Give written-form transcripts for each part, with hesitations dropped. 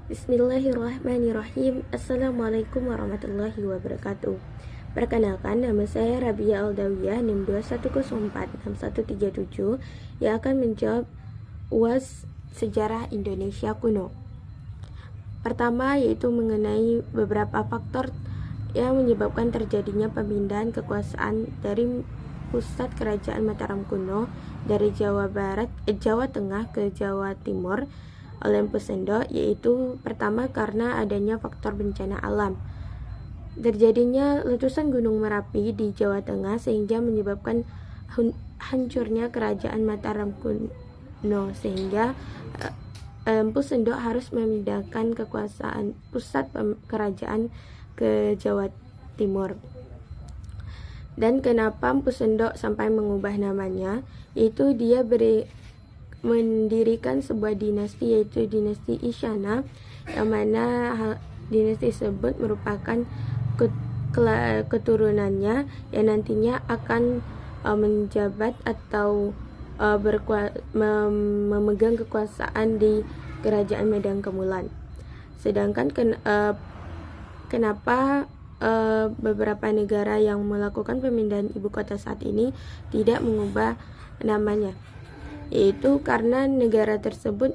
Bismillahirrahmanirrahim. Assalamualaikum warahmatullahi wabarakatuh. Perkenalkan, nama saya Rabia Aldawiyah, NIM 21046137, yang akan menjawab UAS Sejarah Indonesia Kuno. Pertama, yaitu mengenai beberapa faktor yang menyebabkan terjadinya pemindahan kekuasaan dari pusat kerajaan Mataram kuno dari Jawa Tengah ke Jawa Timur oleh Empu Sendok, yaitu pertama karena adanya faktor bencana alam. Terjadinya letusan Gunung Merapi di Jawa Tengah sehingga menyebabkan hancurnya kerajaan Mataram kuno, sehingga Empu Sendok harus memindahkan kekuasaan pusat kerajaan ke Jawa Timur. Dan kenapa Empu Sendok sampai mengubah namanya, yaitu dia mendirikan sebuah dinasti, yaitu dinasti Isyana, yang mana dinasti tersebut merupakan keturunannya yang nantinya akan menjabat atau memegang kekuasaan di kerajaan Medan Kemulan. Sedangkan kenapa beberapa negara yang melakukan pemindahan ibu kota saat ini tidak mengubah namanya, yaitu karena negara tersebut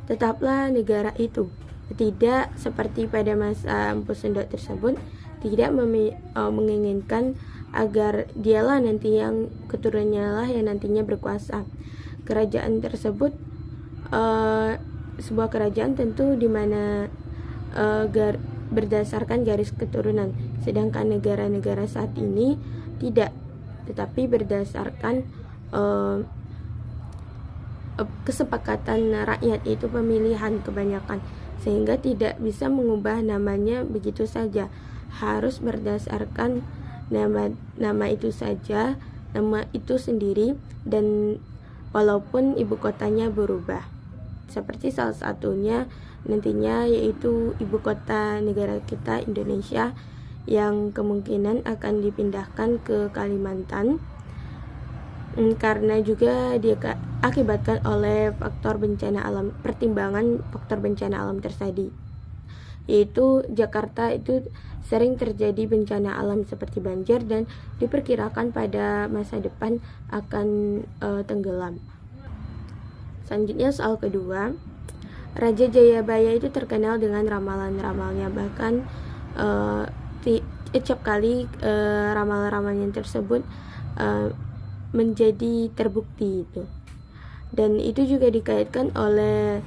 tetaplah negara itu, tidak seperti pada masa Empu Sendok tersebut tidak menginginkan agar dialah nanti yang keturunannya lah yang nantinya berkuasa. Kerajaan tersebut sebuah kerajaan tentu di mana berdasarkan garis keturunan, sedangkan negara-negara saat ini tidak, tetapi berdasarkan kesepakatan rakyat, itu pemilihan kebanyakan, sehingga tidak bisa mengubah namanya begitu saja, harus berdasarkan nama itu saja, nama itu sendiri, dan walaupun ibu kotanya berubah, seperti salah satunya nantinya yaitu ibu kota negara kita Indonesia yang kemungkinan akan dipindahkan ke Kalimantan, karena juga diakibatkan oleh faktor bencana alam, pertimbangan faktor bencana alam tersebut, yaitu Jakarta itu sering terjadi bencana alam seperti banjir dan diperkirakan pada masa depan akan tenggelam. Selanjutnya soal kedua, Raja Jayabaya itu terkenal dengan ramalan-ramalnya, bahkan setiap kali ramalan-ramalnya tersebut menjadi terbukti itu. Dan itu juga dikaitkan oleh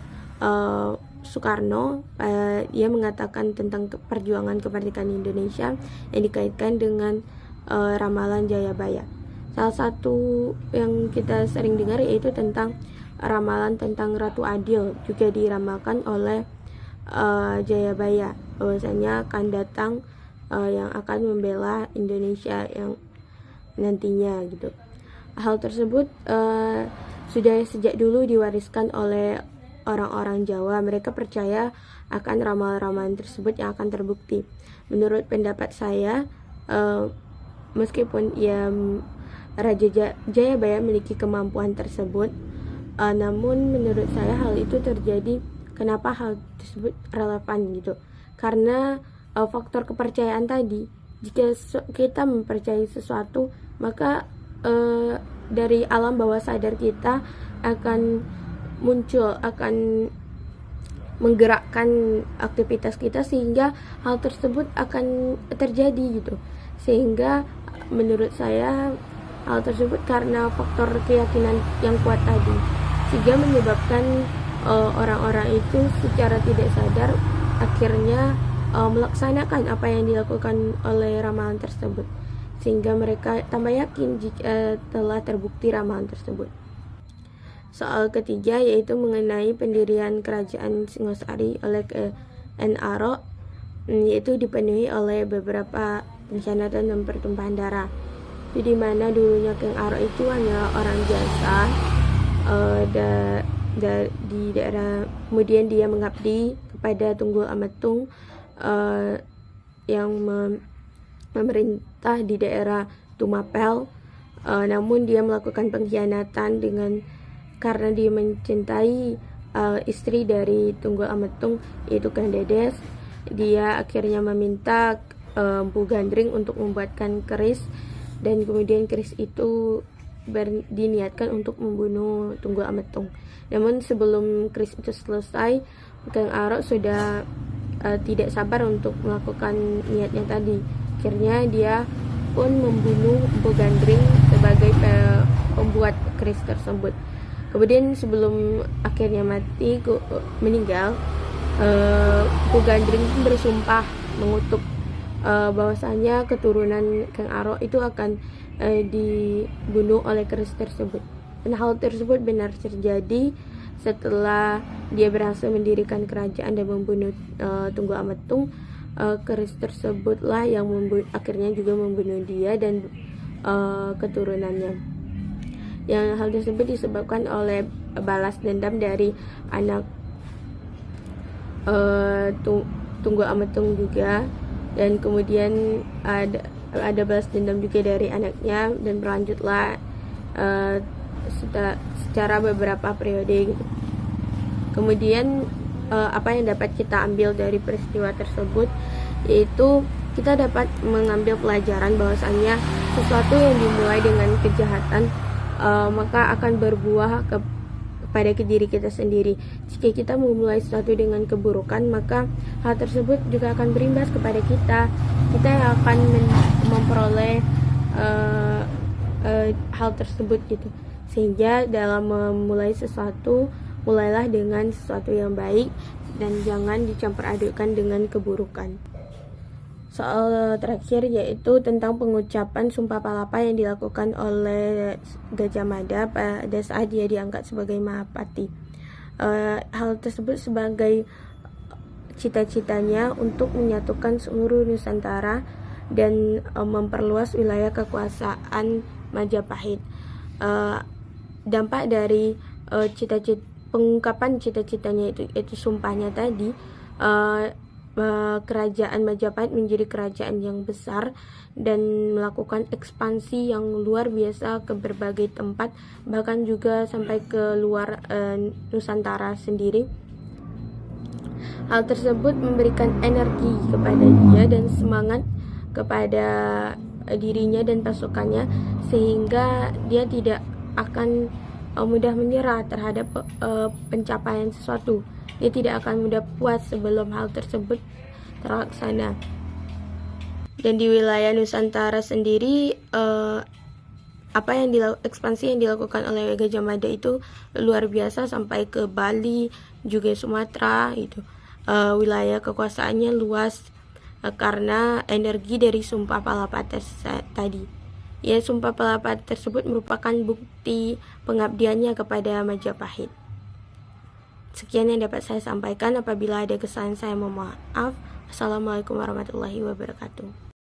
Soekarno. Dia mengatakan tentang perjuangan kemerdekaan Indonesia yang dikaitkan dengan ramalan Jayabaya. Salah satu yang kita sering dengar yaitu tentang ramalan tentang Ratu Adil, juga diramalkan oleh Jayabaya, bahwasanya akan datang yang akan membela Indonesia yang nantinya gitu. Hal tersebut sudah sejak dulu diwariskan oleh orang-orang Jawa. Mereka percaya akan ramalan-ramalan tersebut yang akan terbukti. Menurut pendapat saya, meskipun Raja Jayabaya memiliki kemampuan tersebut, namun menurut saya hal itu terjadi, kenapa hal tersebut relevan gitu, karena faktor kepercayaan tadi. Jika kita mempercayai sesuatu, maka dari alam bawah sadar kita akan muncul, akan menggerakkan aktivitas kita sehingga hal tersebut akan terjadi gitu. Sehingga menurut saya hal tersebut karena faktor keyakinan yang kuat tadi, sehingga menyebabkan orang-orang itu secara tidak sadar akhirnya melaksanakan apa yang dilakukan oleh ramalan tersebut, sehingga mereka tambah yakin jika telah terbukti ramalan tersebut. Soal ketiga yaitu mengenai pendirian kerajaan Singosari oleh NARO, yaitu dipenuhi oleh beberapa pengkhianatan dan pertumpahan darah. Di mana dulunya Keng Arok itu hanya orang biasa di daerah, kemudian dia mengabdi kepada Tunggul Ametung yang memerintah di daerah Tumapel, namun dia melakukan pengkhianatan karena dia mencintai istri dari Tunggul Ametung, yaitu Kang Dedes, dia akhirnya meminta Empu Gandring untuk membuatkan keris, dan kemudian keris itu diniatkan untuk membunuh Tunggul Ametung. Namun sebelum keris itu selesai, Kang Arok sudah tidak sabar untuk melakukan niatnya tadi. Akhirnya dia pun membunuh Empu Gandring sebagai pembuat keris tersebut. Kemudian sebelum akhirnya meninggal, Empu Gandring bersumpah mengutuk bahwasanya keturunan Kang Arok itu akan dibunuh oleh keris tersebut. Dan hal tersebut benar terjadi setelah dia berhasil mendirikan kerajaan dan membunuh Tunggul Ametung. Keris tersebutlah yang akhirnya juga membunuh dia dan keturunannya. Yang hal tersebut disebabkan oleh balas dendam dari anak Tunggul Ametung juga, dan kemudian ada balas dendam juga dari anaknya, dan berlanjutlah secara beberapa periode gitu. Kemudian apa yang dapat kita ambil dari peristiwa tersebut, yaitu kita dapat mengambil pelajaran bahwasanya sesuatu yang dimulai dengan kejahatan maka akan berbuah pada diri kita sendiri. Jika kita memulai sesuatu dengan keburukan, maka hal tersebut juga akan berimbas kepada kita. Kita yang akan memperoleh hal tersebut gitu. Sehingga dalam memulai sesuatu, mulailah dengan sesuatu yang baik dan jangan dicampur adukkan dengan keburukan. Soal terakhir yaitu tentang pengucapan Sumpah Palapa yang dilakukan oleh Gajah Mada pada saat dia diangkat sebagai Mahapati. Hal tersebut sebagai cita-citanya untuk menyatukan seluruh Nusantara dan memperluas wilayah kekuasaan Majapahit. Dampak dari pengungkapan cita-citanya itu sumpahnya tadi, kerajaan Majapahit menjadi kerajaan yang besar dan melakukan ekspansi yang luar biasa ke berbagai tempat, bahkan juga sampai ke luar Nusantara sendiri. Hal tersebut memberikan energi kepada dia dan semangat kepada dirinya dan pasukannya, sehingga dia tidak akan mudah menyerah terhadap pencapaian sesuatu. Dia tidak akan mudah puas sebelum hal tersebut terlaksana. Dan di wilayah Nusantara sendiri, ekspansi yang dilakukan oleh Gajah Mada itu luar biasa sampai ke Bali, juga Sumatera gitu. Wilayah kekuasaannya luas karena energi dari Sumpah Palapa tadi. Ya, Sumpah Palapa tersebut merupakan bukti pengabdiannya kepada Majapahit. Sekian yang dapat saya sampaikan. Apabila ada kesalahan, saya mohon maaf. Assalamualaikum warahmatullahi wabarakatuh.